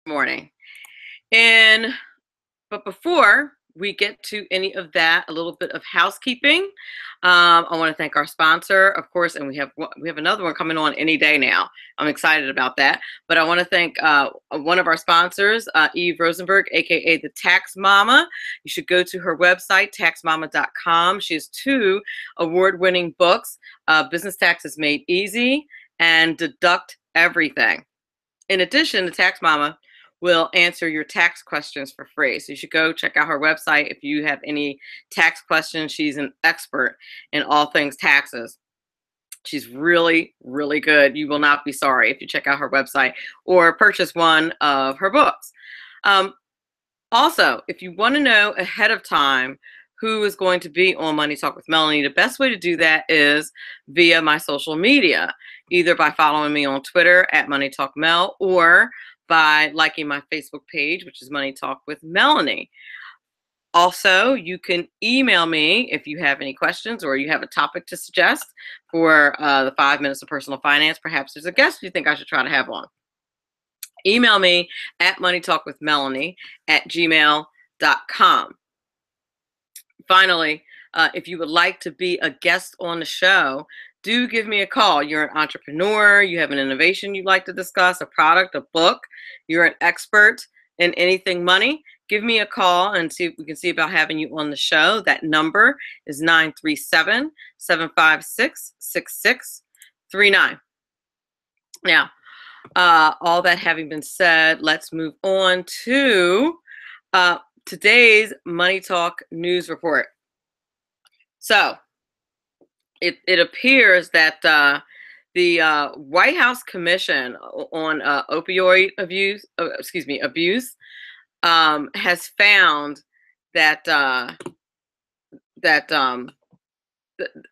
morning. And but before we get to any of that, a little bit of housekeeping. I want to thank our sponsor, of course, and we have another one coming on any day now. I'm excited about that. But I want to thank one of our sponsors, Eve Rosenberg, aka the Tax Mama. You should go to her website, taxmama.com. She has 2 award-winning books, Business Taxes Made Easy and Deduct Everything. In addition, the Tax Mama will answer your tax questions for free. So you should go check out her website if you have any tax questions. She's an expert in all things taxes. She's really, really good. You will not be sorry if you check out her website or purchase one of her books. Also, if you want to know ahead of time who is going to be on Money Talk with Melanie, the best way to do that is via my social media, either by following me on Twitter at Money Talk Mel or by liking my Facebook page, which is Money Talk with Melanie. Also, you can email me if you have any questions or you have a topic to suggest for the 5 minutes of personal finance. Perhaps there's a guest you think I should try to have on. Email me at moneytalkwithmelanie@gmail.com. Finally, if you would like to be a guest on the show, do give me a call. You're an entrepreneur, you have an innovation you'd like to discuss, a product, a book, you're an expert in anything money, give me a call and see if we can see about having you on the show. That number is 937-756-6639. Now, all that having been said, let's move on to today's Money Talk news report. So, it appears that the White House Commission on opioid abuse, has found that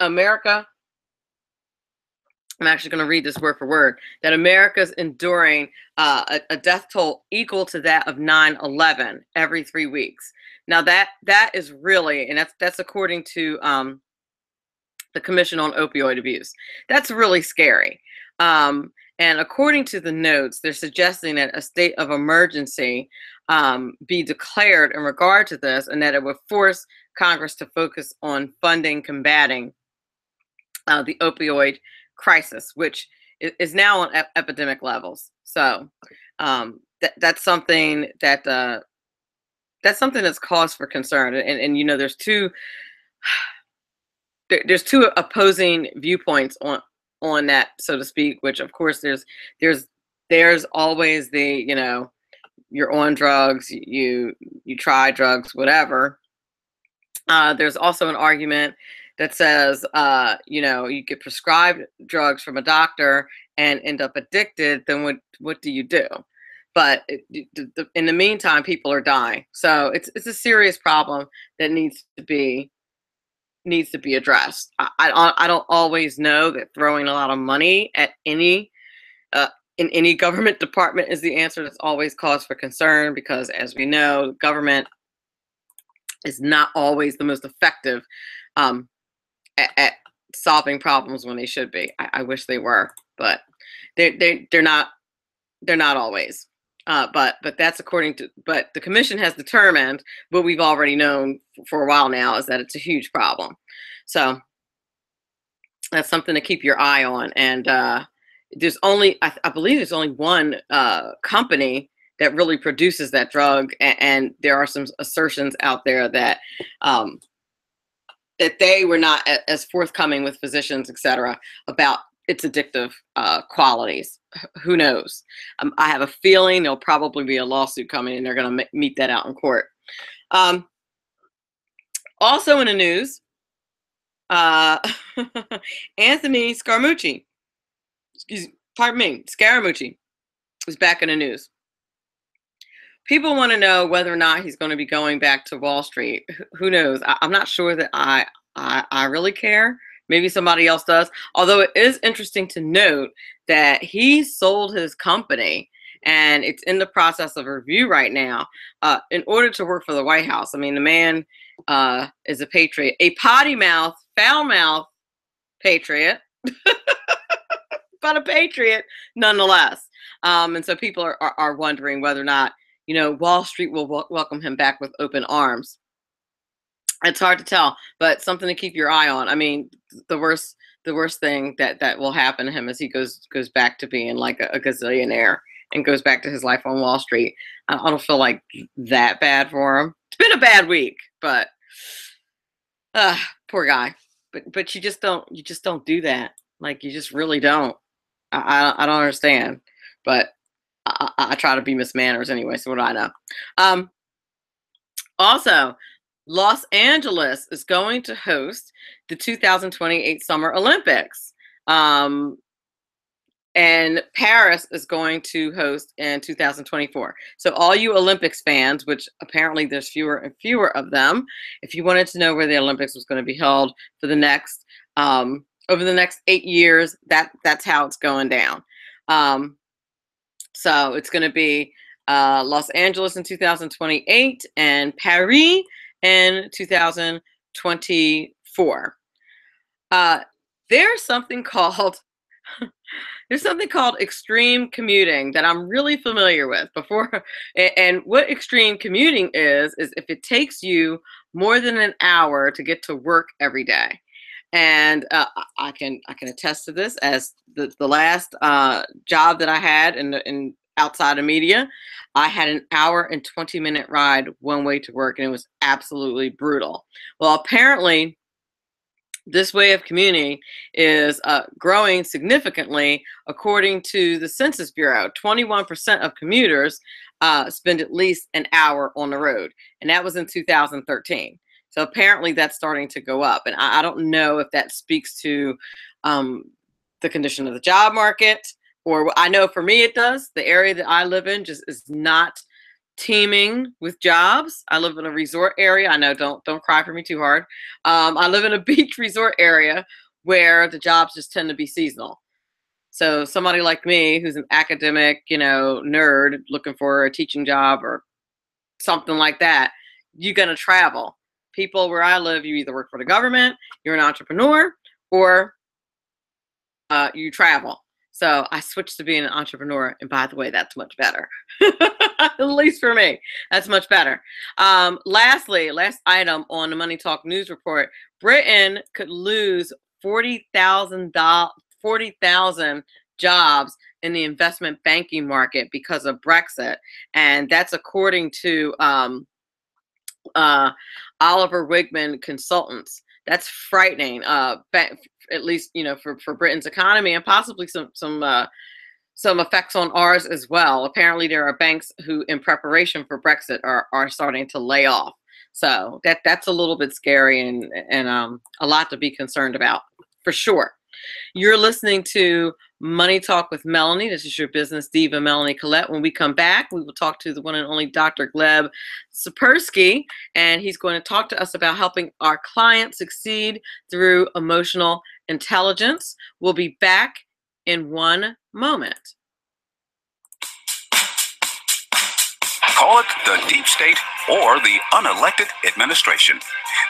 America. I'm actually going to read this word for word. That America's enduring a death toll equal to that of 9/11 every 3 weeks. Now that is really, and that's according to the Commission on Opioid Abuse. That's really scary. And according to the notes, they're suggesting that a state of emergency be declared in regard to this, and that it would force Congress to focus on funding combating the opioid crisis, which is now on epidemic levels. So that's something that's cause for concern. And you know, there's two opposing viewpoints on that, so to speak, which of course there's always the, you know, you're on drugs, you try drugs, whatever. There's also an argument that says, you know, you get prescribed drugs from a doctor and end up addicted, then what do you do? But in the meantime, people are dying. So it's a serious problem that needs to be addressed. I don't always know that throwing a lot of money at any in any government department is the answer. That's always cause for concern, because as we know, government is not always the most effective at solving problems when they should be. I wish they were, but they're not always. But that's but the commission has determined what we've already known for a while now, is that it's a huge problem. So that's something to keep your eye on. And there's only, I believe there's only one company that really produces that drug. And there are some assertions out there that that they were not as forthcoming with physicians, et cetera, about its addictive qualities. Who knows? I have a feeling there'll probably be a lawsuit coming, and they're going to meet that out in court. Also in the news, Anthony Scaramucci is back in the news. People want to know whether or not he's going to be going back to Wall Street. Who knows? I'm not sure that I really care. Maybe somebody else does. Although it is interesting to note that he sold his company and it's in the process of review right now in order to work for the White House. I mean, the man is a patriot, a potty mouth, foul mouth patriot, but a patriot nonetheless. And so people are wondering whether or not, Wall Street will welcome him back with open arms. It's hard to tell, but something to keep your eye on. I mean, the worst thing that will happen to him is he goes back to being like a gazillionaire and goes back to his life on Wall Street. I don't feel like that bad for him. It's been a bad week, but poor guy. But you just don't do that. Like, you just really don't. I don't understand, but I try to be Miss Manners anyway. So what do I know? Also, Los Angeles is going to host the 2028 Summer Olympics. And Paris is going to host in 2024. So all you Olympics fans, which apparently there's fewer and fewer of them, if you wanted to know where the Olympics was going to be held for the next over the next 8 years, that's how it's going down. So it's going to be Los Angeles in 2028 and Paris in 2024. There's something called extreme commuting that I'm really familiar with before. And what extreme commuting is if it takes you more than an hour to get to work every day. And I can attest to this, as the last job that I had in outside of media, I had an hour and 20-minute ride one way to work, and it was absolutely brutal. Well, apparently this way of commuting is growing significantly. According to the Census Bureau, 21% of commuters spend at least an hour on the road, and that was in 2013. So apparently that's starting to go up, and I don't know if that speaks to the condition of the job market, or I know for me it does. The area that I live in just is not teeming with jobs. I live in a resort area. I know, don't cry for me too hard. I live in a beach resort area where the jobs just tend to be seasonal. So somebody like me, who's an academic, nerd looking for a teaching job or something like that, you're gonna travel. People where I live, you either work for the government, you're an entrepreneur, or you travel. So I switched to being an entrepreneur, and by the way, that's much better. At least for me, that's much better. Lastly, last item on the Money Talk News Report: Britain could lose 40,000 jobs in the investment banking market because of Brexit, and that's according to Oliver Wigman Consultants. That's frightening. At least for Britain's economy, and possibly some effects on ours as well. Apparently, there are banks who, in preparation for Brexit, are starting to lay off. So that's a little bit scary and a lot to be concerned about, for sure. You're listening to Money Talk with Melanie. This is your business diva, Melanie Collette. When we come back, we will talk to the one and only Dr. Gleb Tsipursky, and he's going to talk to us about helping our clients succeed through emotional intelligence. We'll be back in one moment. Call it the deep state or the unelected administration.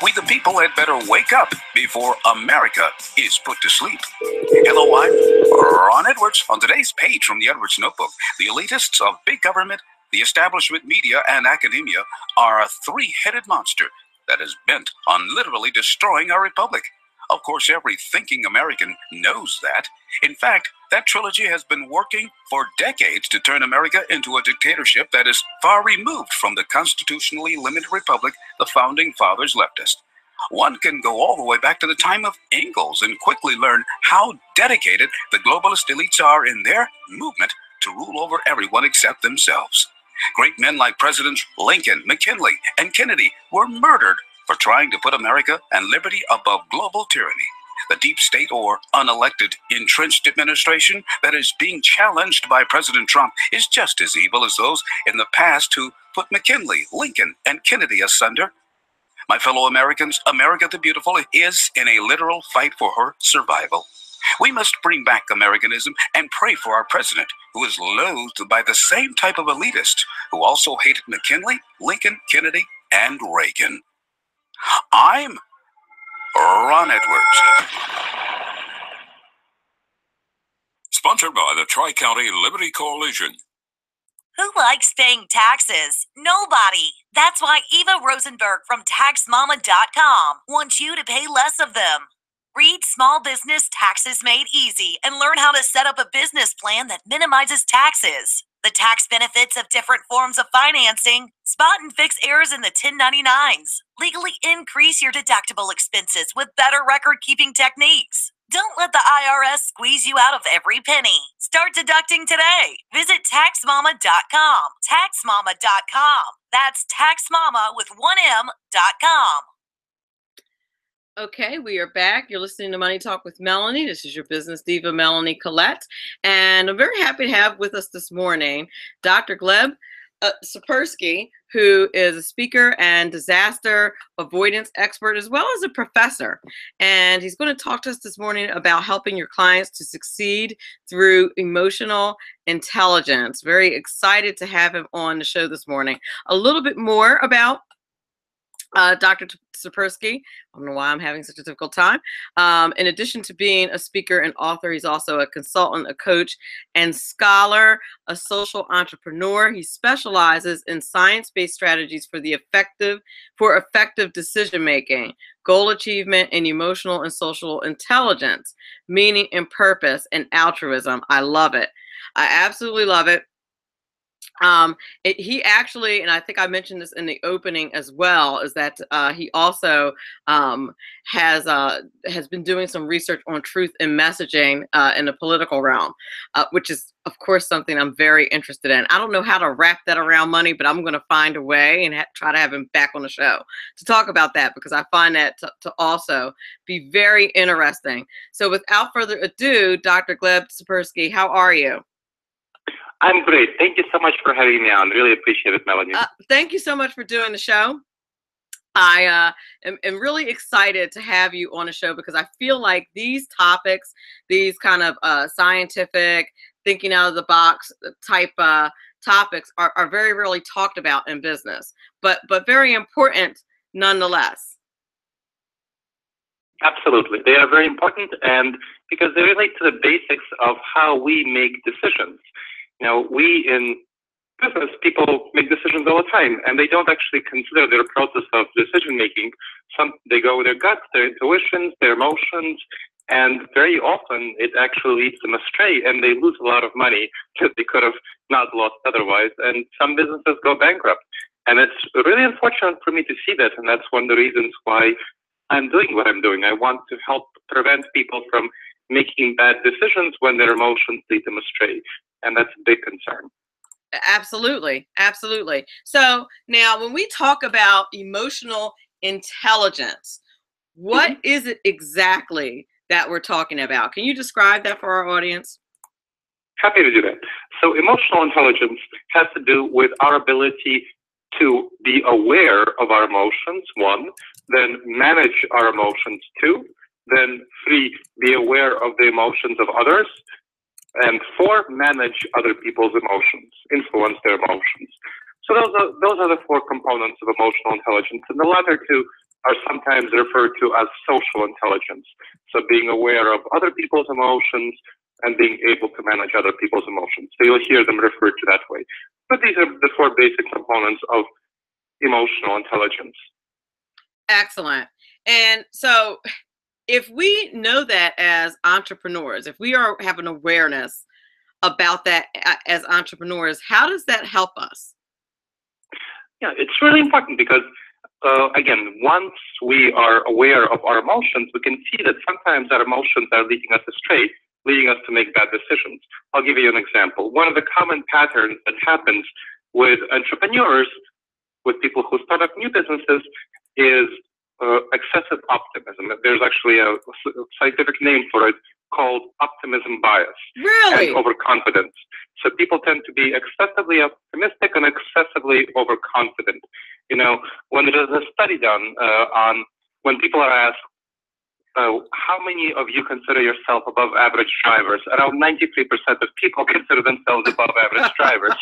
We the people had better wake up before America is put to sleep. Hello, I'm Ron Edwards. On today's page from the Edwards Notebook, the elitists of big government, the establishment media, and academia are a three-headed monster that is bent on literally destroying our republic. Of course, every thinking American knows that. In fact, that trilogy has been working for decades to turn America into a dictatorship that is far removed from the constitutionally limited republic the founding fathers left us. One can go all the way back to the time of Engels and quickly learn how dedicated the globalist elites are in their movement to rule over everyone except themselves. Great men like Presidents Lincoln, McKinley, and Kennedy were murdered for trying to put America and liberty above global tyranny. The deep state or unelected entrenched administration that is being challenged by President Trump is just as evil as those in the past who put McKinley, Lincoln, and Kennedy asunder. My fellow Americans, America the Beautiful is in a literal fight for her survival. We must bring back Americanism and pray for our president, who is loathed by the same type of elitists who also hated McKinley, Lincoln, Kennedy, and Reagan. I'm Ron Edwards. Sponsored by the Tri-County Liberty Coalition. Who likes paying taxes? Nobody. That's why Eva Rosenberg from TaxMama.com wants you to pay less of them. Read Small Business Taxes Made Easy and learn how to set up a business plan that minimizes taxes, the tax benefits of different forms of financing, spot and fix errors in the 1099s, legally increase your deductible expenses with better record-keeping techniques. Don't let the IRS squeeze you out of every penny. Start deducting today. Visit TaxMama.com. TaxMama.com. That's TaxMama with one M.com. Okay, we are back. You're listening to Money Talk with Melanie. This is your business diva, Melanie Collette. And I'm very happy to have with us this morning Dr. Gleb Tsipursky, who is a speaker and disaster avoidance expert, as well as a professor. And he's going to talk to us this morning about helping your clients to succeed through emotional intelligence. Very excited to have him on the show this morning. A little bit more about Dr. Tsipursky. I don't know why I'm having such a difficult time. In addition to being a speaker and author, he's also a consultant, a coach, and scholar, a social entrepreneur. He specializes in science-based strategies for effective decision-making, goal achievement, and emotional and social intelligence, meaning and purpose, and altruism. I love it. I absolutely love it. He actually, and I think I mentioned this in the opening as well, is that he also has been doing some research on truth in messaging in the political realm, which is, of course, something I'm very interested in. I don't know how to wrap that around money, but I'm going to find a way and try to have him back on the show to talk about that, because I find that to also be very interesting. So without further ado, Dr. Gleb Tsipursky, how are you? I'm great. Thank you so much for having me on. Really appreciate it, Melanie. Thank you so much for doing the show. I am really excited to have you on the show, because I feel like these topics, these kind of scientific, thinking out of the box type topics are very rarely talked about in business, but very important nonetheless. Absolutely. They are very important, and because they relate to the basics of how we make decisions. You know, we in business, people make decisions all the time, and they don't actually consider their process of decision making. They go with their guts, their intuitions, their emotions, and very often it actually leads them astray, and they lose a lot of money that they could have not lost otherwise. And some businesses go bankrupt, and it's really unfortunate for me to see that. And that's one of the reasons why I'm doing what I'm doing. I want to help prevent people from making bad decisions when their emotions lead them astray. And that's a big concern. Absolutely. Absolutely. So now when we talk about emotional intelligence, what is it exactly that we're talking about? Can you describe that for our audience? Happy to do that. So emotional intelligence has to do with our ability to be aware of our emotions, one, then manage our emotions, two, then three, be aware of the emotions of others, and four, manage other people's emotions, influence their emotions. So those are the four components of emotional intelligence, and the latter two are sometimes referred to as social intelligence. So being aware of other people's emotions and being able to manage other people's emotions. So you'll hear them referred to that way. But these are the four basic components of emotional intelligence. Excellent. And so if we know that as entrepreneurs, if we have an awareness about that as entrepreneurs, how does that help us? Yeah, it's really important because, again, once we are aware of our emotions, we can see that sometimes our emotions are leading us astray, leading us to make bad decisions. I'll give you an example. One of the common patterns that happens with entrepreneurs, with people who start up new businesses, is excessive optimism. There's actually a scientific name for it called optimism bias. Really? And overconfidence. So people tend to be excessively optimistic and excessively overconfident. You know, when there's a study done on when people are asked, how many of you consider yourself above average drivers? Around 93% of people consider themselves above average drivers.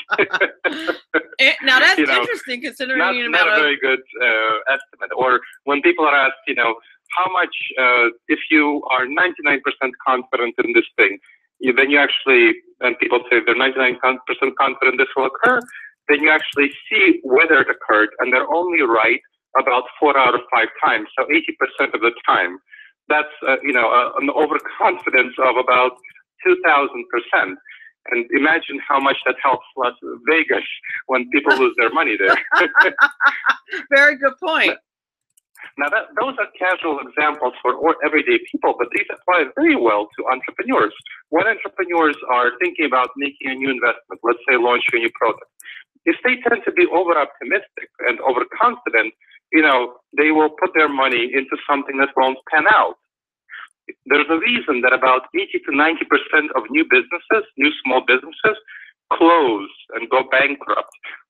Now that's interesting, considering not a very good estimate. Or when people are asked, you know, how much, if you are 99% confident in this thing, then you actually, and people say they're 99% confident this will occur, then you actually see whether it occurred, and they're only right about 4 out of 5 times, so 80% of the time. That's an overconfidence of about 2,000%. And imagine how much that helps Las Vegas when people lose their money there. Very good point. Now, those are casual examples for everyday people, but these apply very well to entrepreneurs. When entrepreneurs are thinking about making a new investment, let's say launching a new product, if they tend to be over-optimistic and overconfident, they will put their money into something that won't pan out. There's a reason that about 80 to 90% of new small businesses, close and go bankrupt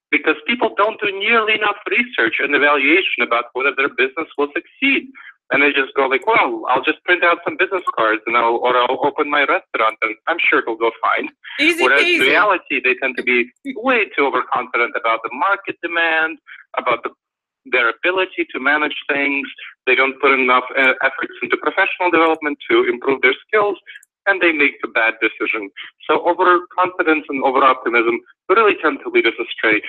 because people don't do nearly enough research and evaluation about whether their business will succeed. And they just go like, well, I'll just print out some business cards and I'll open my restaurant and I'm sure it'll go fine. Easy Whereas peasy. in reality, they tend to be way too overconfident about the market demand, about their ability to manage things. They don't put enough efforts into professional development to improve their skills, and they make a bad decision. So overconfidence and overoptimism really tend to lead us astray.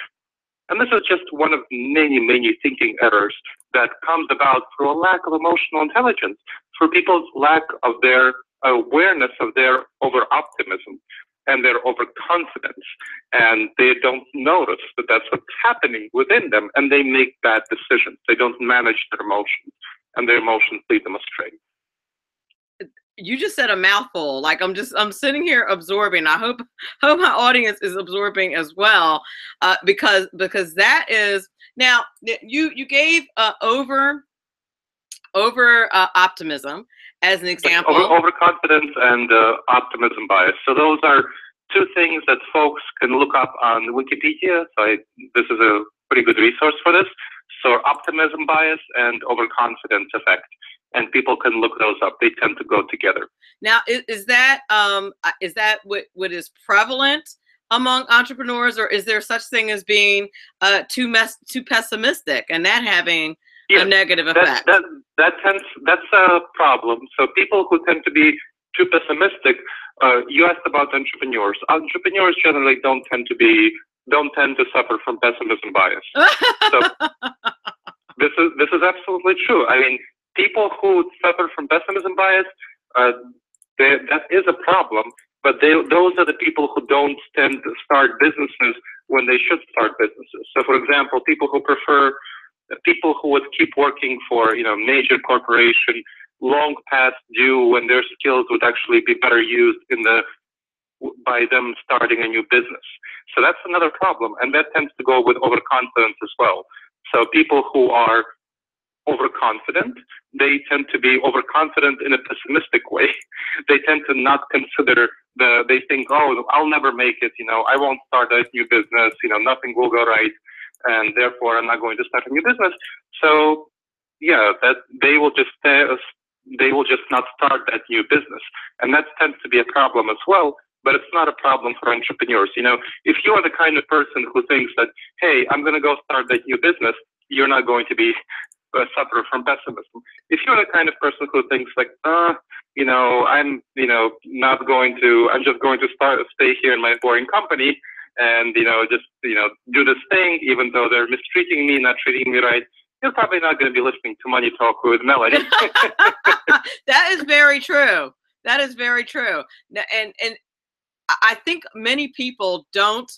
And this is just one of many, many thinking errors that comes about through a lack of emotional intelligence, for people's lack of their awareness of their overoptimism and their overconfidence. And they don't notice that that's what's happening within them, and they make bad decisions. They don't manage their emotions, and their emotions lead them astray. You just said a mouthful. Like I'm sitting here absorbing. I hope my audience is absorbing as well, because that is now you gave over optimism as an example. Overconfidence and optimism bias. So those are two things that folks can look up on Wikipedia. So this is a pretty good resource for this. So optimism bias and overconfidence effect. And people can look those up. They tend to go together. Now, is that what is prevalent among entrepreneurs, or is there such thing as being too pessimistic and that having a negative effect? That's a problem. So people who tend to be too pessimistic. You asked about entrepreneurs. Entrepreneurs generally don't tend to suffer from pessimism bias. So this is absolutely true. I mean, people who suffer from pessimism bias, that is a problem, but those are the people who don't tend to start businesses when they should start businesses. So, for example, people who would keep working for major corporation long past due when their skills would actually be better used by them starting a new business. So that's another problem, and that tends to go with overconfidence as well. So people who are overconfident, they tend to be overconfident in a pessimistic way. They tend to not consider they think, oh, I'll never make it, I won't start a new business, nothing will go right, and therefore I'm not going to start a new business. So yeah, that they will just not start that new business. And that tends to be a problem as well, but it's not a problem for entrepreneurs. If you are the kind of person who thinks that, hey, I'm going to go start that new business, you're not going to be suffer from pessimism. If you're the kind of person who thinks like, I'm just going to stay here in my boring company and, do this thing, even though they're mistreating me, not treating me right, you're probably not going to be listening to Money Talk with Melody. That is very true. That is very true. And I think many people don't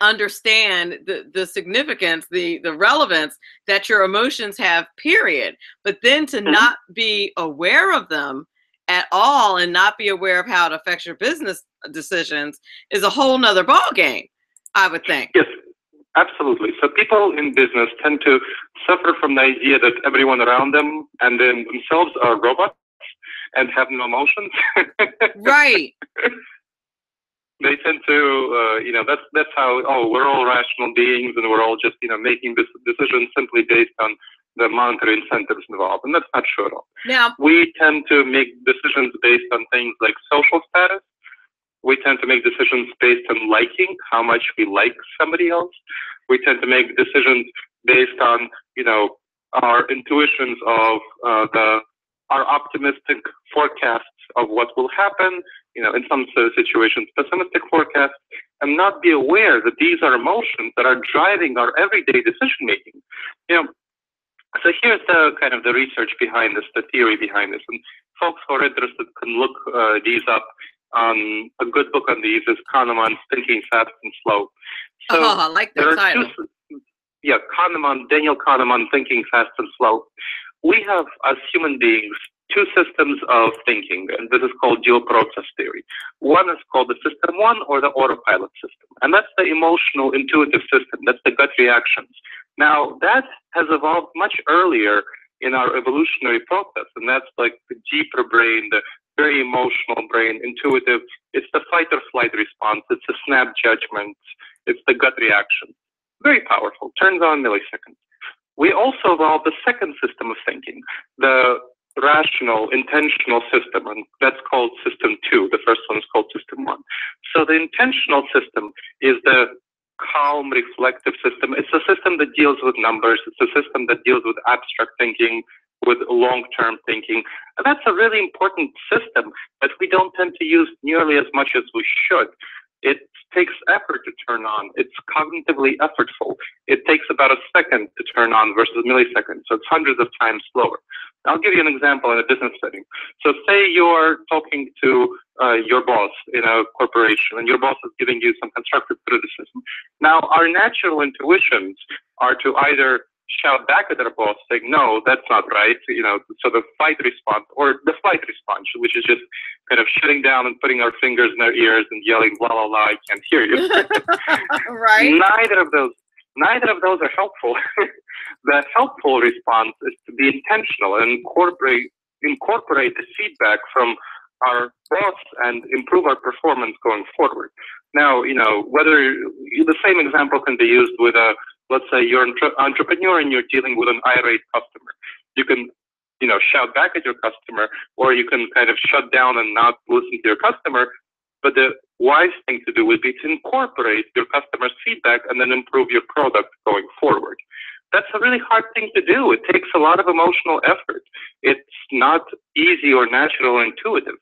understand the significance, the relevance that your emotions have, period. But then to not be aware of them at all and not be aware of how it affects your business decisions is a whole nother ball game, I would think. Yes, absolutely. So people in business tend to suffer from the idea that everyone around them and then themselves are robots and have no emotions. Right. They tend to, that's how, we're all rational beings and we're all just, making this decisions simply based on the monetary incentives involved. And that's not true at all. Now, we tend to make decisions based on things like social status. We tend to make decisions based on liking, how much we like somebody else. We tend to make decisions based on, our intuitions of our optimistic forecasts of what will happen. in some situations, pessimistic forecasts, and not be aware that these are emotions that are driving our everyday decision making. So here's the kind of the research behind this, the theory behind this, and folks who are interested can look these up. A good book on these is Kahneman's Thinking Fast and Slow. So I like that title. Daniel Kahneman, Thinking Fast and Slow. We have, as human beings, two systems of thinking, and this is called dual process theory. One is called the system one, or the autopilot system, and that's the emotional intuitive system. That's the gut reactions. Now, that has evolved much earlier in our evolutionary process, and that's like the deeper brain, the very emotional brain, intuitive. It's the fight or flight response. It's the snap judgment. It's the gut reaction. Very powerful. Turns on in milliseconds. We also evolved the second system of thinking, the rational, intentional system, and that's called system two. The first one is called system one. So the intentional system is the calm, reflective system. It's a system that deals with numbers. It's a system that deals with abstract thinking, with long-term thinking. And that's a really important system that we don't tend to use nearly as much as we should. It takes effort to turn on. It's cognitively effortful. It takes about a second to turn on versus milliseconds, so it's hundreds of times slower. I'll give you an example in a business setting. So say you're talking to your boss in a corporation, and your boss is giving you some constructive criticism. Now, our natural intuitions are to either shout back at our boss saying, no, that's not right, so the fight response, or the flight response, which is just kind of shutting down and putting our fingers in our ears and yelling, la, la, la, I can't hear you. Right. Neither of those are helpful. The helpful response is to be intentional and incorporate the feedback from our boss and improve our performance going forward. Now, whether the same example can be used with let's say you're an entrepreneur and you're dealing with an irate customer. You can, shout back at your customer, or you can kind of shut down and not listen to your customer. But the wise thing to do would be to incorporate your customer's feedback and then improve your product going forward. That's a really hard thing to do. It takes a lot of emotional effort. It's not easy or natural or intuitive.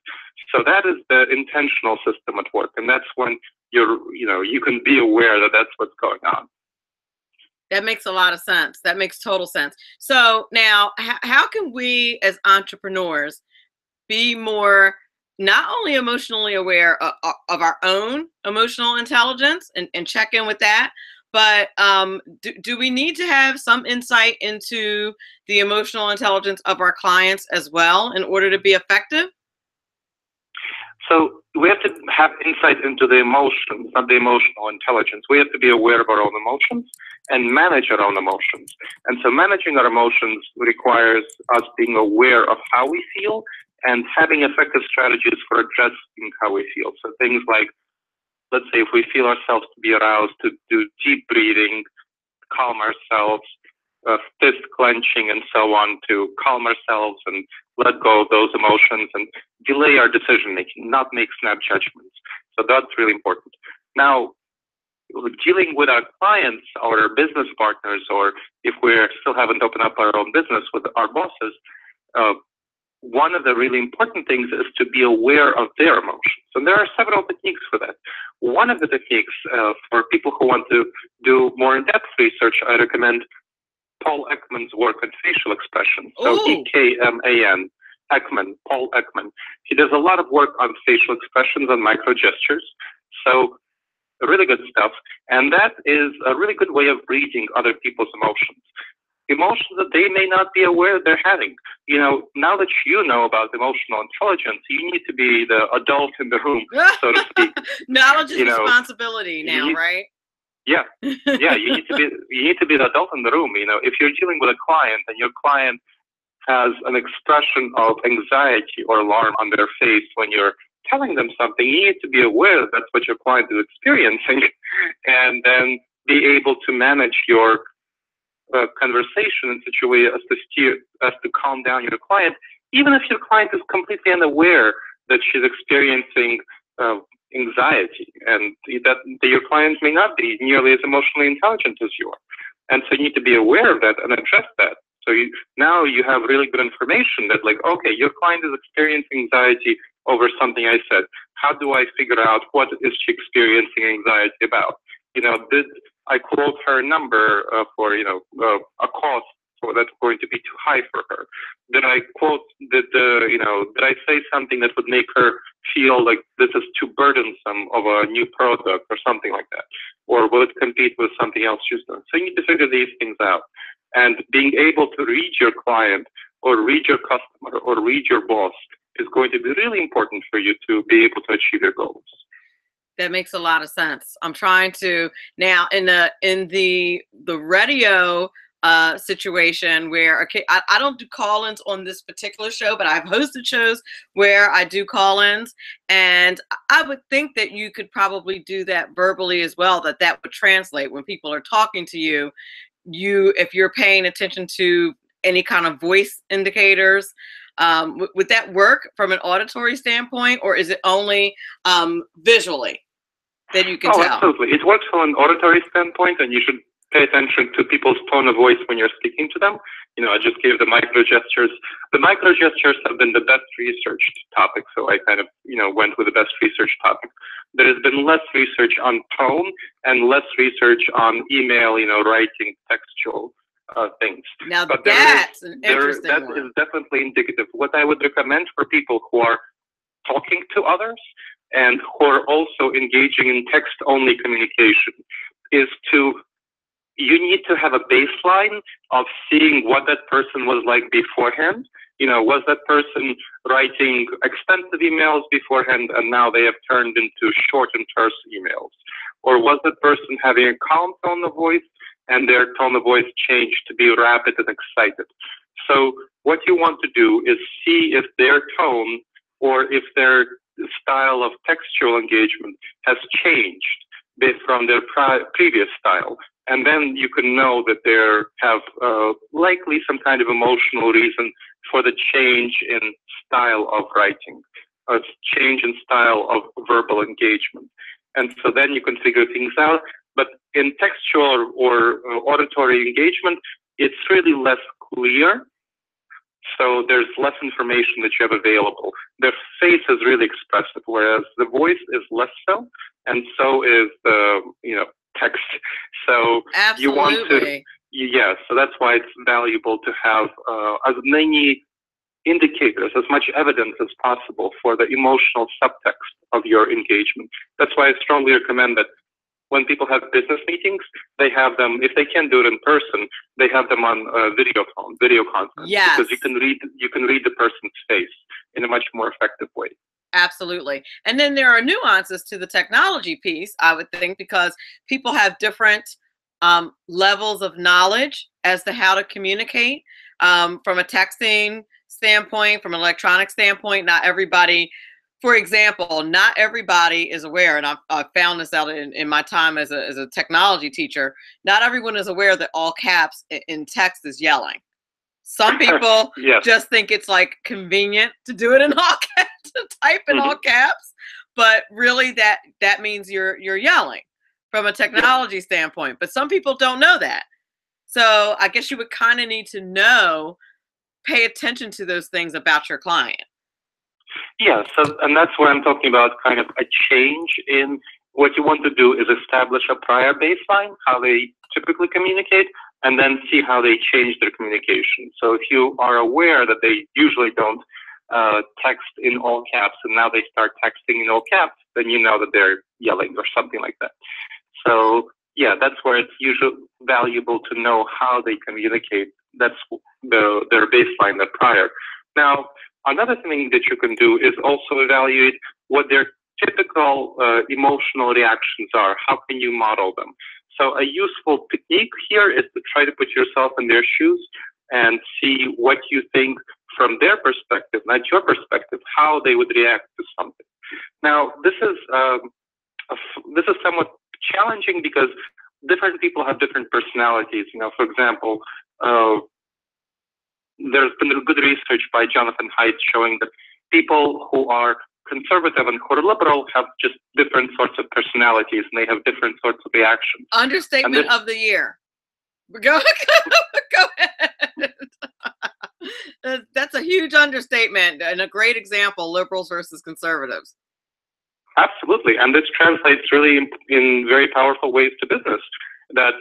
So that is the intentional system at work. And that's when you can be aware that that's what's going on. That makes a lot of sense. That makes total sense. So now, how can we as entrepreneurs be more not only emotionally aware of our own emotional intelligence and check in with that, but do we need to have some insight into the emotional intelligence of our clients as well in order to be effective? So we have to have insight into the emotions, not the emotional intelligence. We have to be aware of our own emotions and manage our own emotions. And so managing our emotions requires us being aware of how we feel and having effective strategies for addressing how we feel. So things like, let's say if we feel ourselves to be aroused, to do deep breathing, calm ourselves, fist clenching and so on, to calm ourselves and let go of those emotions and delay our decision making, not make snap judgments. So that's really important. Now, dealing with our clients or our business partners, or if we still haven't opened up our own business with our bosses, one of the really important things is to be aware of their emotions. And there are several techniques for that. One of the techniques for people who want to do more in-depth research, I recommend Paul Ekman's work on facial expression. So E-K-M-A-N, Ekman, Paul Ekman. He does a lot of work on facial expressions and micro gestures. So really good stuff. And that is a really good way of reading other people's emotions. Emotions that they may not be aware they're having. Now that you know about emotional intelligence, you need to be the adult in the room, so to speak. Knowledge is responsibility now, right? Yeah, you need to be the adult in the room. If you're dealing with a client and your client has an expression of anxiety or alarm on their face when you're telling them something, you need to be aware that that's what your client is experiencing, and then be able to manage your conversation in such a way as to calm down your client, even if your client is completely unaware that she's experiencing anxiety, and that your client may not be nearly as emotionally intelligent as you are. And so you need to be aware of that and address that. So now you have really good information that, like, okay, your client is experiencing anxiety over something I said? How do I figure out what is she experiencing anxiety about? Did I quote her number for, a cost that's going to be too high for her? Did I did I say something that would make her feel like this is too burdensome of a new product or something like that? Or will it compete with something else she's done? So you need to figure these things out. And being able to read your client or read your customer or read your boss is going to be really important for you to be able to achieve your goals. That makes a lot of sense. I'm trying to now in the radio situation where, okay, I don't do call-ins on this particular show, but I've hosted shows where I do call-ins, and I would think that you could probably do that verbally as well, that would translate when people are talking to you. If you're paying attention to any kind of voice indicators, would that work from an auditory standpoint, or is it only visually that you can tell? Absolutely. It works from an auditory standpoint, and you should pay attention to people's tone of voice when you're speaking to them. I just gave the micro gestures. The micro gestures have been the best researched topic, so I kind of, went with the best research topic. There has been less research on tone and less research on email, writing textual things. Now, but that's an interesting that one. Is definitely indicative. What I would recommend for people who are talking to others and who are also engaging in text-only communication is you need to have a baseline of seeing what that person was like beforehand. Was that person writing extensive emails beforehand and now they have turned into short and terse emails? Or was that person having a calm tone of voice and their tone of voice changed to be rapid and excited? So what you want to do is see if their tone or if their style of textual engagement has changed from their previous style. And then you can know that they have likely some kind of emotional reason for the change in style of writing, a change in style of verbal engagement. And so then you can figure things out. But in textual or auditory engagement, it's really less clear. So there's less information that you have available. Their face is really expressive, whereas the voice is less so, and so is the text. So absolutely. You want to, so that's why it's valuable to have as many indicators, as much evidence as possible for the emotional subtext of your engagement. That's why I strongly recommend that when people have business meetings, they have them, if they can't do it in person, they have them on video conference. Yes. Because you can read the person's face in a much more effective way. Absolutely. And then there are nuances to the technology piece, I would think, because people have different levels of knowledge as to how to communicate from a texting standpoint, from an electronic standpoint. Not everybody, for example, not everybody is aware, and I've found this out in my time as a technology teacher, not everyone is aware that all caps in text is yelling. Some people yes. just think it's like convenient to do it in all caps, to type in all caps, but really that means you're yelling from a technology standpoint. But some people don't know that. So I guess you would kind of need to pay attention to those things about your client. Yeah, and that's where I'm talking about kind of a change in what you want to do is establish a prior baseline, how they typically communicate, and then see how they change their communication. So if you are aware that they usually don't text in all caps, and now they start texting in all caps, then you know that they're yelling or something like that. So yeah, that's where it's usually valuable to know how they communicate. That's their baseline, their prior. Now, another thing that you can do is also evaluate what their typical emotional reactions are. How can you model them? So a useful technique here is to try to put yourself in their shoes and see what you think from their perspective, not your perspective, how they would react to something. Now, this is somewhat challenging because different people have different personalities. For example, there's been good research by Jonathan Haidt showing that people who are conservative and who are liberal have just different sorts of personalities, and they have different sorts of reactions. Understatement of the year. Go ahead. That's a huge understatement and a great example, liberals versus conservatives. Absolutely. And this translates really in very powerful ways to business that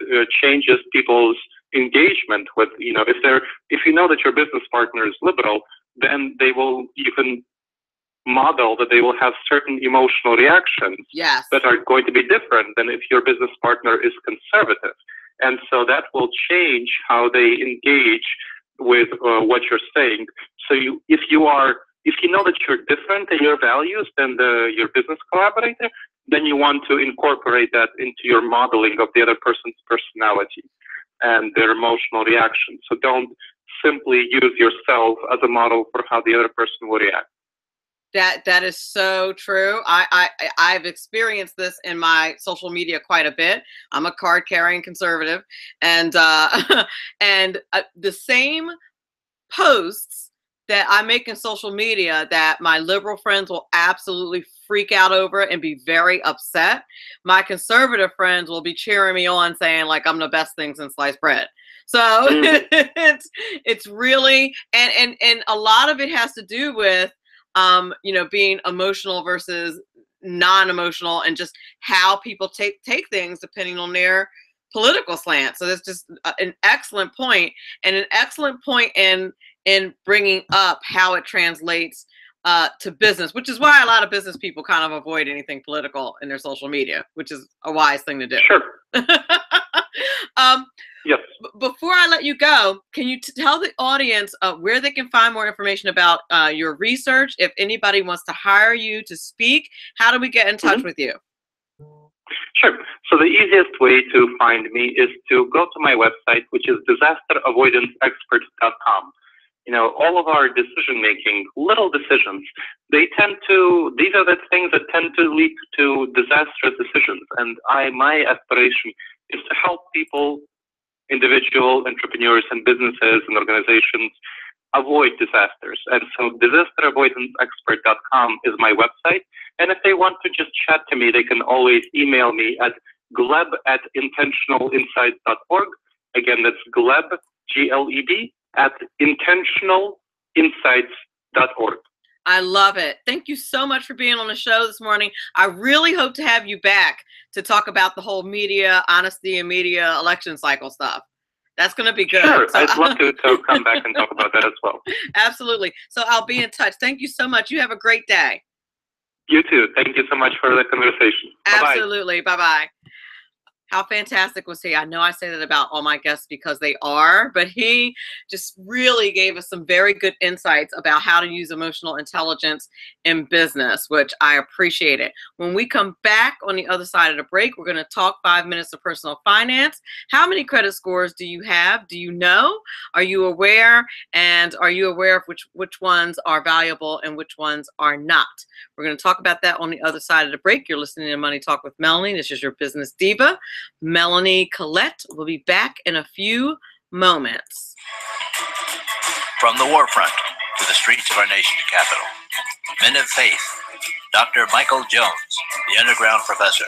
changes people's engagement with, if you know that your business partner is liberal, then you can model that they will have certain emotional reactions Yes. that are going to be different than if your business partner is conservative. And so that will change how they engage with what you're saying. So if you know that you're different in your values than your business collaborator, then you want to incorporate that into your modeling of the other person's personality and their emotional reaction. So don't simply use yourself as a model for how the other person will react. That is so true. I've experienced this in my social media quite a bit. I'm a card carrying conservative, and and the same posts that I make in social media that my liberal friends will absolutely freak out over and be very upset, my conservative friends will be cheering me on, saying like I'm the best thing since sliced bread. So it's really and a lot of it has to do with being emotional versus non-emotional, and just how people take things depending on their political slant. So that's just an excellent point, and an excellent point in bringing up how it translates to business, which is why a lot of business people kind of avoid anything political in their social media, which is a wise thing to do. Sure. Yes. Before I let you go, can you tell the audience where they can find more information about your research? If anybody wants to hire you to speak, how do we get in touch with you? Sure. So the easiest way to find me is to go to my website, which is disasteravoidanceexpert.com. All of our decision-making, little decisions, these are the things that tend to lead to disastrous decisions. And my aspiration is to help people, individual entrepreneurs and businesses and organizations avoid disasters. And so disasteravoidanceexpert.com is my website. And if they want to just chat to me, they can always email me at gleb@intentionalinsights.org. Again, that's Gleb, Gleb, at intentionalinsights.org. I love it. Thank you so much for being on the show this morning. I really hope to have you back to talk about the whole media, honesty and media election cycle stuff. That's going to be good. Sure. I'd love to come back and talk about that as well. Absolutely. So I'll be in touch. Thank you so much. You have a great day. You too. Thank you so much for the conversation. Absolutely. Bye-bye. How fantastic was he? I know I say that about all my guests because they are, but he just really gave us some very good insights about how to use emotional intelligence in business, which I appreciate it. When we come back on the other side of the break, we're going to talk 5 minutes of personal finance. How many credit scores do you have? Do you know? Are you aware? And are you aware of which ones are valuable and which ones are not? We're going to talk about that on the other side of the break. You're listening to Money Talk with Melanie. This is your business diva, Melanie Collette. Will be back in a few moments. From the war front to the streets of our nation's capital, men of faith, Dr. Michael Jones, the underground professor,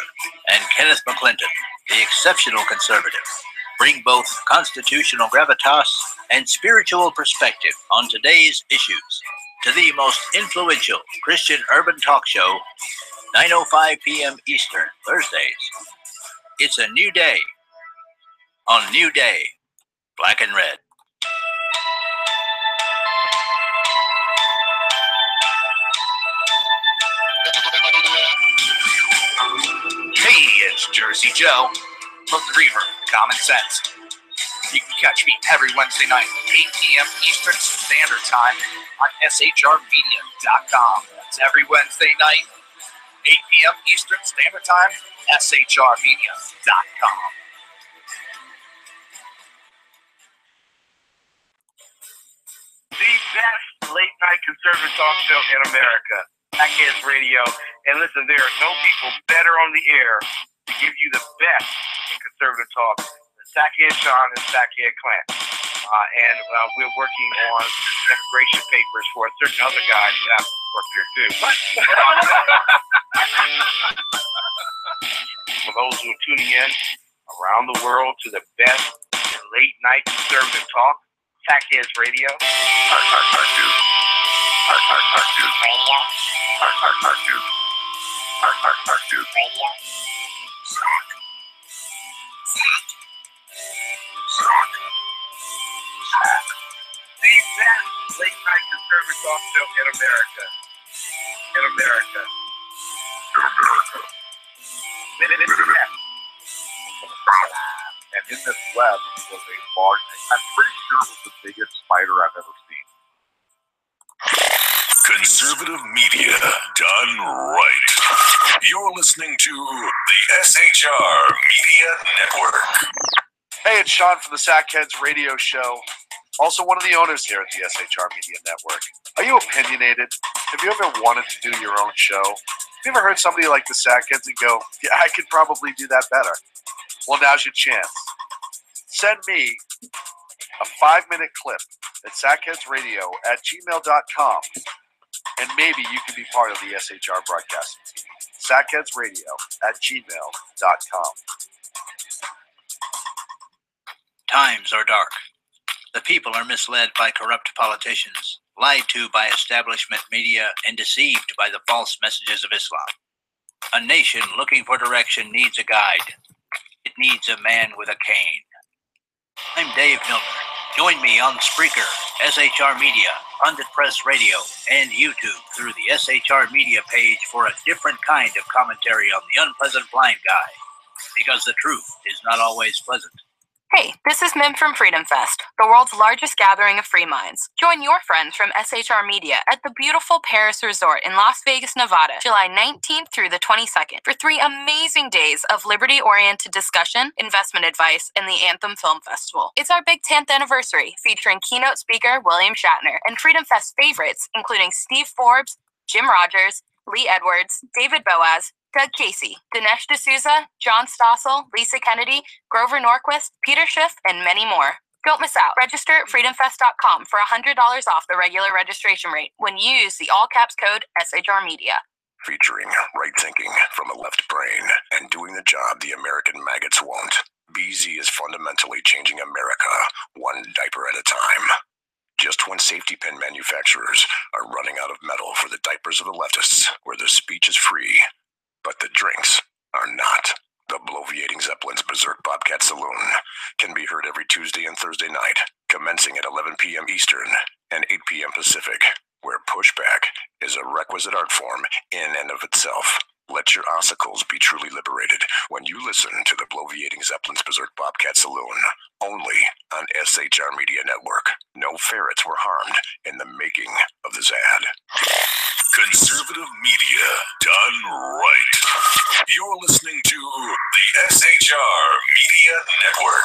and Kenneth McClinton, the exceptional conservative, bring both constitutional gravitas and spiritual perspective on today's issues to the most influential Christian urban talk show, 9:05 p.m. Eastern, Thursdays. It's a new day on New Day, Black and Red. Hey, it's Jersey Joe from the Reaver, Common Sense. You can catch me every Wednesday night, 8 p.m. Eastern Standard Time on shrmedia.com. That's every Wednesday night, 8 p.m. Eastern Standard Time, shrmedia.com. The best late-night conservative talk show in America, Sackheads Radio. And listen, there are no people better on the air to give you the best in conservative talk than Sackhead Sean and Sackhead Clint. And we're working on immigration papers for a certain other guy who happens to work here too. For those who are tuning in around the world to the best in late-night conservative talk, Tackheads Radio. The best late night conservative talk show in America. In America. And in this web was a large, I'm pretty sure it was the biggest spider I've ever seen. Conservative media done right. You're listening to the SHR Media Network. Hey, it's Sean from the Sackheads Radio Show. Also one of the owners here at the SHR Media Network. Are you opinionated? Have you ever wanted to do your own show? Have you ever heard somebody like the Sackheads and go, yeah, I could probably do that better? Well, now's your chance. Send me a 5-minute clip at sackheadsradio@gmail.com, and maybe you can be part of the SHR broadcasting team. sackheadsradio@gmail.com. Times are dark. The people are misled by corrupt politicians, lied to by establishment media, and deceived by the false messages of Islam. A nation looking for direction needs a guide. It needs a man with a cane. I'm Dave Milner. Join me on Spreaker, SHR Media, Pundit Press Radio, and YouTube through the SHR Media page for a different kind of commentary on the unpleasant blind guy. Because the truth is not always pleasant. Hey, this is Mim from Freedom Fest, the world's largest gathering of free minds. Join your friends from SHR Media at the beautiful Paris Resort in Las Vegas, Nevada, July 19th through the 22nd for 3 amazing days of liberty-oriented discussion, investment advice, and the Anthem Film Festival. It's our big 10th anniversary, featuring keynote speaker William Shatner and Freedom Fest favorites, including Steve Forbes, Jim Rogers, Lee Edwards, David Boaz, Doug Casey, Dinesh D'Souza, John Stossel, Lisa Kennedy, Grover Norquist, Peter Schiff, and many more. Don't miss out. Register at freedomfest.com for $100 off the regular registration rate when you use the all-caps code SHR Media. Featuring right thinking from a left brain and doing the job the American maggots won't. BZ is fundamentally changing America one diaper at a time. Just when safety pin manufacturers are running out of metal for the diapers of the leftists, where the speech is free, but the drinks are not. The Bloviating Zeppelin's Berserk Bobcat Saloon can be heard every Tuesday and Thursday night, commencing at 11 p.m. Eastern and 8 p.m. Pacific, where pushback is a requisite art form in and of itself. Let your ossicles be truly liberated when you listen to the Bloviating Zeppelin's Berserk Bobcat Saloon, only on SHR Media Network. No ferrets were harmed in the making of this ad. Conservative media done right. You're listening to the SHR Media Network.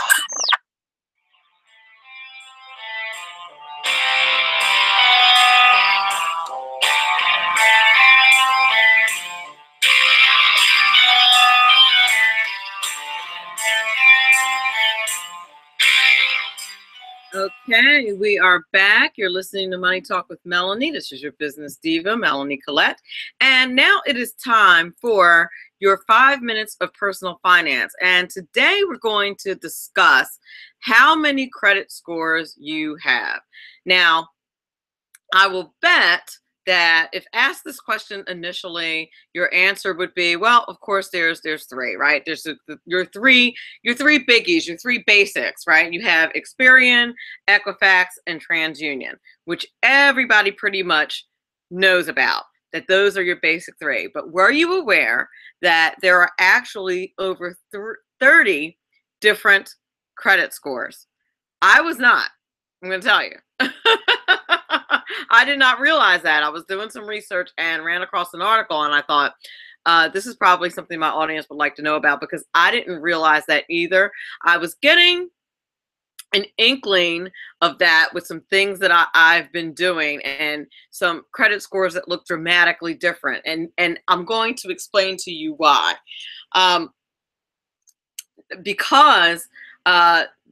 Okay, we are back. You're listening to Money Talk with Melanie. This is your business diva, Melanie Collette. And now it is time for your 5 minutes of personal finance. And today we're going to discuss how many credit scores you have. Now, I will bet that if asked this question initially, your answer would be, well, of course, there's 3, right? There's your three biggies, your 3 basics, right? You have Experian, Equifax, and TransUnion, which everybody pretty much knows about, that those are your basic 3. But were you aware that there are actually over 30 different credit scores? I was not. I'm going to tell you. I did not realize that. I was doing some research and ran across an article, and I thought, this is probably something my audience would like to know about, because I didn't realize that either. I was getting an inkling of that with some things that I've been doing, and some credit scores that look dramatically different. And I'm going to explain to you why. Because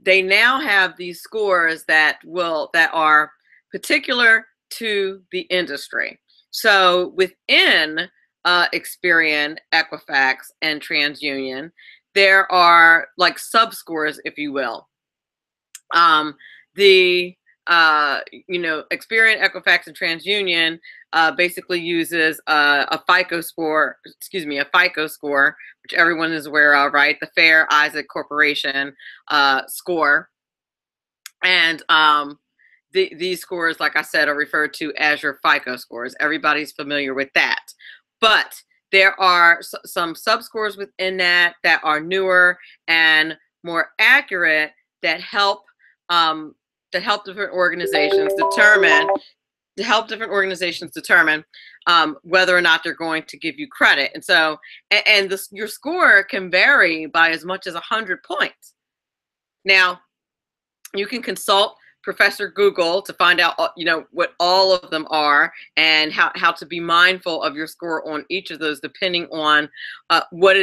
they now have these scores that are particular to the industry. So within Experian, Equifax, and TransUnion, there are like sub-scores, if you will. The Experian, Equifax, and TransUnion basically uses a FICO score, which everyone is aware of, right? The Fair Isaac Corporation score. And these scores, like I said, are referred to as your FICO scores. Everybody's familiar with that. But there are some subscores within that are newer and more accurate that help different organizations determine whether or not they're going to give you credit. And so, your score can vary by as much as 100 points. Now, you can consult Professor Google to find out, what all of them are and how to be mindful of your score on each of those, depending on what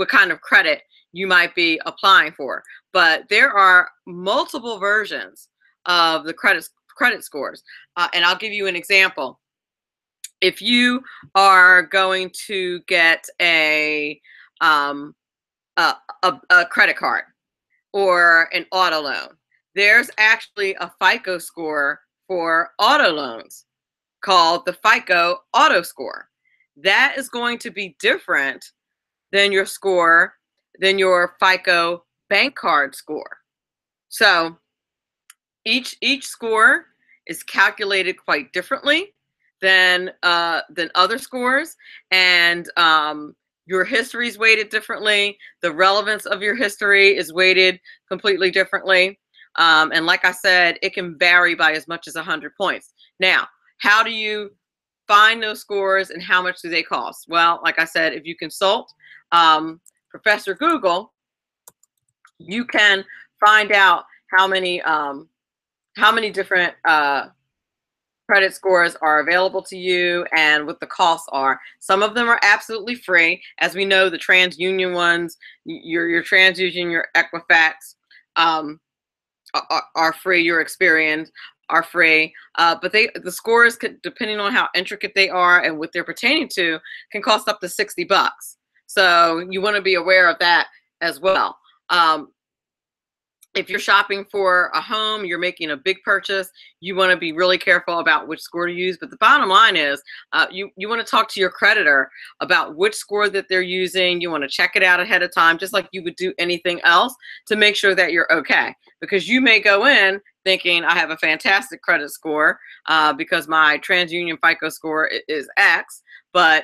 kind of credit you might be applying for. But there are multiple versions of the credit scores, and I'll give you an example. If you are going to get a credit card or an auto loan, there's actually a FICO score for auto loans called the FICO Auto Score. That is going to be different than your FICO bank card score. So each score is calculated quite differently than other scores, and your history is weighted differently. The relevance of your history is weighted completely differently. And like I said, it can vary by as much as 100 points. Now, how do you find those scores and how much do they cost? Well, like I said, if you consult Professor Google, you can find out how many different credit scores are available to you and what the costs are. Some of them are absolutely free. As we know, the TransUnion ones, your TransUnion, your Equifax, are free. Your Experian are free, but the scores, depending on how intricate they are and what they're pertaining to, can cost up to $60. So you want to be aware of that as well. If you're shopping for a home, you're making a big purchase, you want to be really careful about which score to use. But the bottom line is you want to talk to your creditor about which score that they're using. You want to check it out ahead of time, just like you would do anything else, to make sure that you're okay. Because you may go in thinking, I have a fantastic credit score because my TransUnion FICO score is X, but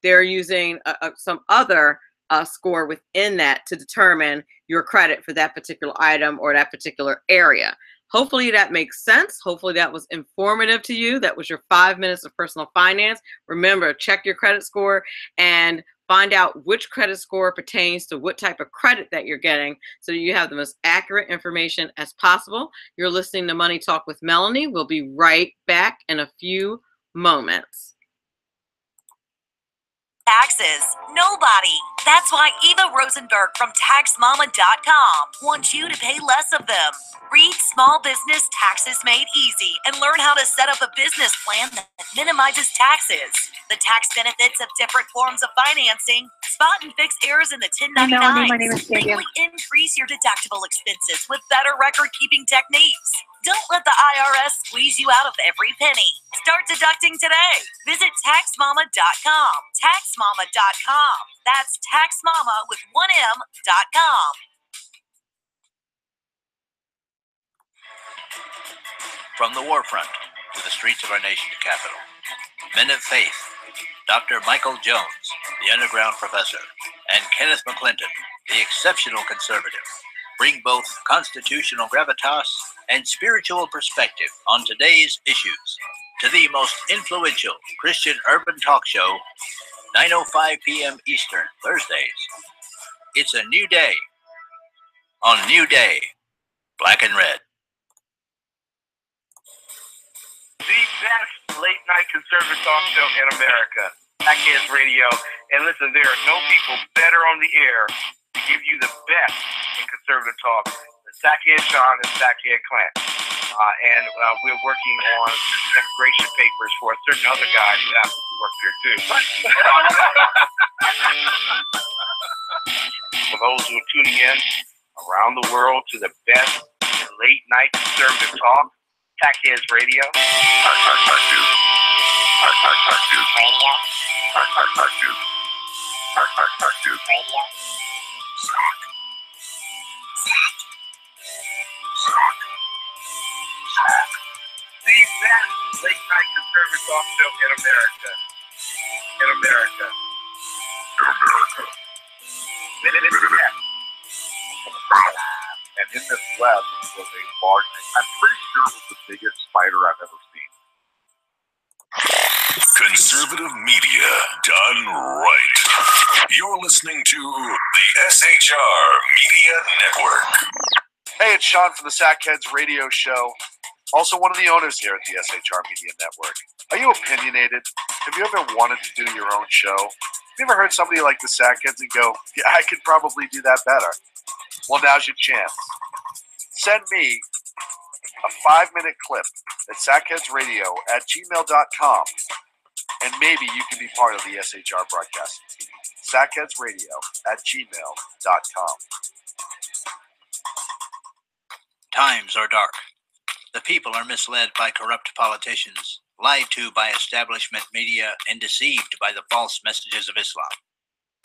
they're using some other score within that to determine your credit for that particular item or that particular area. Hopefully that makes sense. Hopefully that was informative to you. That was your 5 minutes of personal finance. Remember, check your credit score and find out which credit score pertains to what type of credit that you're getting so you have the most accurate information as possible. You're listening to Money Talk with Melanie. We'll be right back in a few moments. Taxes. Nobody. That's why Eva Rosenberg from TaxMama.com wants you to pay less of them. Read Small Business Taxes Made Easy and learn how to set up a business plan that minimizes taxes, the tax benefits of different forms of financing, spot and fix errors in the 1099. Hey Melanie, my name is Cynthia. Greatly increase your deductible expenses with better record-keeping techniques. Don't let the IRS squeeze you out of every penny. Start deducting today. Visit TaxMama.com. TaxMama.com. That's TaxMama with 1M.com. From the war front to the streets of our nation's capital, men of faith, Dr. Michael Jones, the underground professor, and Kenneth McClinton, the exceptional conservative, bring both constitutional gravitas and spiritual perspective on today's issues to the most influential Christian urban talk show, 9:05 p.m. Eastern, Thursdays. It's a new day on New Day, Black and Red. The best late night conservative talk show in America, Sackheads Radio. And listen, there are no people better on the air to give you the best in conservative talk than Sackhead Sean and Sackhead Clint. And we're working on immigration papers for a certain other guy who happens to work here too. For those who are tuning in around the world to the best late night conservative talk, Tackheads Radio. The best late night conservative talk show in America. In America. And in this web was a large, I'm pretty sure it was the biggest spider I've ever seen. Conservative media done right. You're listening to the SHR Media Network. Hey, it's Sean from the Sackheads Radio Show. Also one of the owners here at the SHR Media Network. Are you opinionated? Have you ever wanted to do your own show? Have you ever heard somebody like the Sackheads and go, yeah, I could probably do that better? Well, now's your chance. Send me a 5-minute clip at sackheadsradio@gmail.com, and maybe you can be part of the SHR broadcasting team. sackheadsradio@gmail.com. Times are dark. The people are misled by corrupt politicians, lied to by establishment media, and deceived by the false messages of Islam.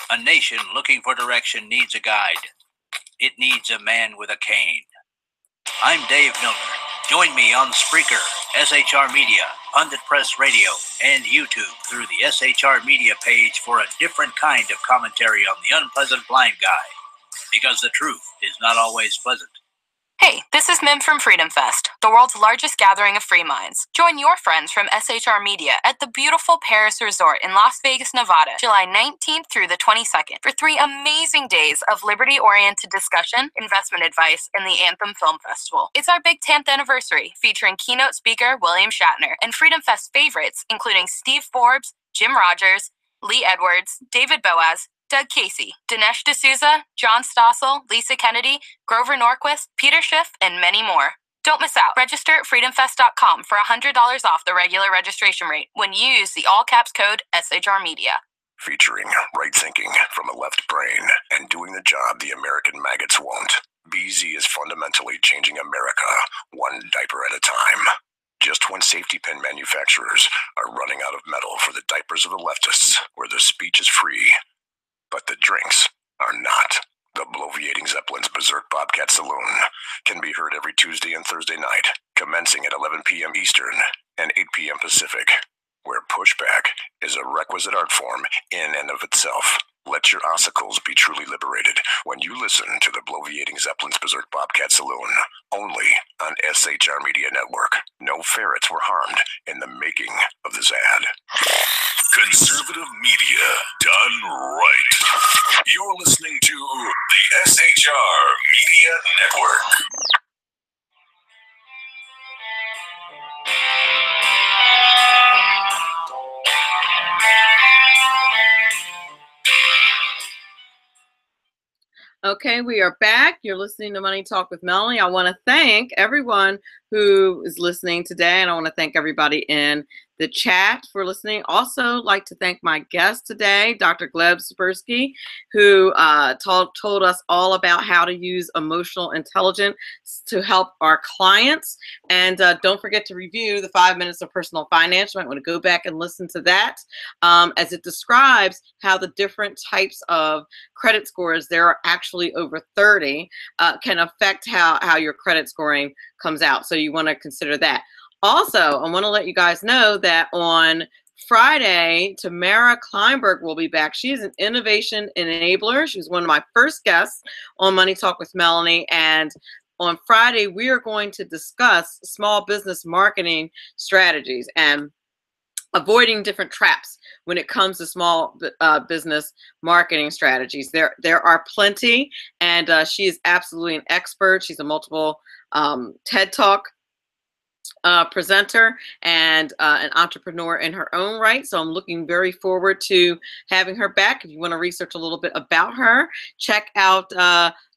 A nation looking for direction needs a guide. It needs a man with a cane. I'm Dave Milner. Join me on Spreaker, SHR Media, Pundit Press Radio, and YouTube through the SHR Media page for a different kind of commentary on the unpleasant blind guy. Because the truth is not always pleasant. Hey, this is Mim from Freedom Fest, the world's largest gathering of free minds. Join your friends from SHR Media at the beautiful Paris Resort in Las Vegas, Nevada, July 19th through the 22nd for 3 amazing days of liberty-oriented discussion, investment advice, and the Anthem Film Festival. It's our big 10th anniversary, featuring keynote speaker William Shatner and Freedom Fest favorites, including Steve Forbes, Jim Rogers, Lee Edwards, David Boaz, Doug Casey, Dinesh D'Souza, John Stossel, Lisa Kennedy, Grover Norquist, Peter Schiff, and many more. Don't miss out. Register at freedomfest.com for $100 off the regular registration rate when you use the all-caps code SHR Media. Featuring right thinking from a left brain and doing the job the American maggots won't. BZ is fundamentally changing America one diaper at a time. Just when safety pin manufacturers are running out of metal for the diapers of the leftists, where the speech is free, but the drinks are not. The Bloviating Zeppelin's Berserk Bobcat Saloon can be heard every Tuesday and Thursday night, commencing at 11 p.m. Eastern and 8 p.m. Pacific, where pushback is a requisite art form in and of itself. Let your ossicles be truly liberated when you listen to the Bloviating Zeppelin's Berserk Bobcat Saloon, only on SHR Media Network. No ferrets were harmed in the making of this ad. Conservative media done right. You're listening to the SHR Media Network. Okay, we are back. You're listening to Money Talk with Melanie. I want to thank everyone who is listening today, and I want to thank everybody in the chat for listening. Also, like to thank my guest today, Dr. Gleb Tsipursky, who told us all about how to use emotional intelligence to help our clients. And don't forget to review the 5 Minutes of Personal Finance. You might want to go back and listen to that, as it describes how the different types of credit scores, there are actually over 30, can affect how your credit scoring comes out. So you want to consider that. Also, I want to let you guys know that on Friday, Tamara Kleinberg will be back. She is an innovation enabler. She was one of my first guests on Money Talk with Melanie. And on Friday, we are going to discuss small business marketing strategies and avoiding different traps when it comes to small business marketing strategies. There are plenty, and she is absolutely an expert. She's a multiple TED Talk presenter and an entrepreneur in her own right. So I'm looking very forward to having her back. If you want to research a little bit about her, check out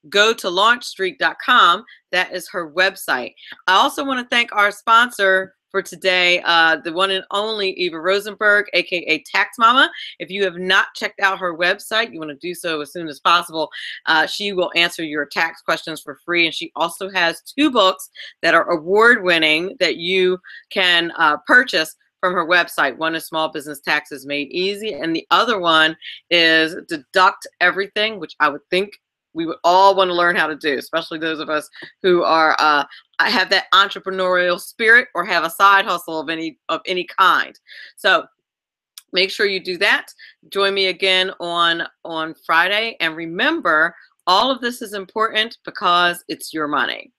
go to launchstreet.com. That is her website. I also want to thank our sponsor, for today, the one and only Eva Rosenberg, aka Tax Mama. If you have not checked out her website, you want to do so as soon as possible. She will answer your tax questions for free, and she also has 2 books that are award-winning that you can purchase from her website. One is Small Business Taxes Made Easy, and the other one is Deduct Everything, which I would think we would all want to learn how to do, especially those of us who are have that entrepreneurial spirit or have a side hustle of any kind. So make sure you do that. Join me again on Friday, and remember, all of this is important because it's your money.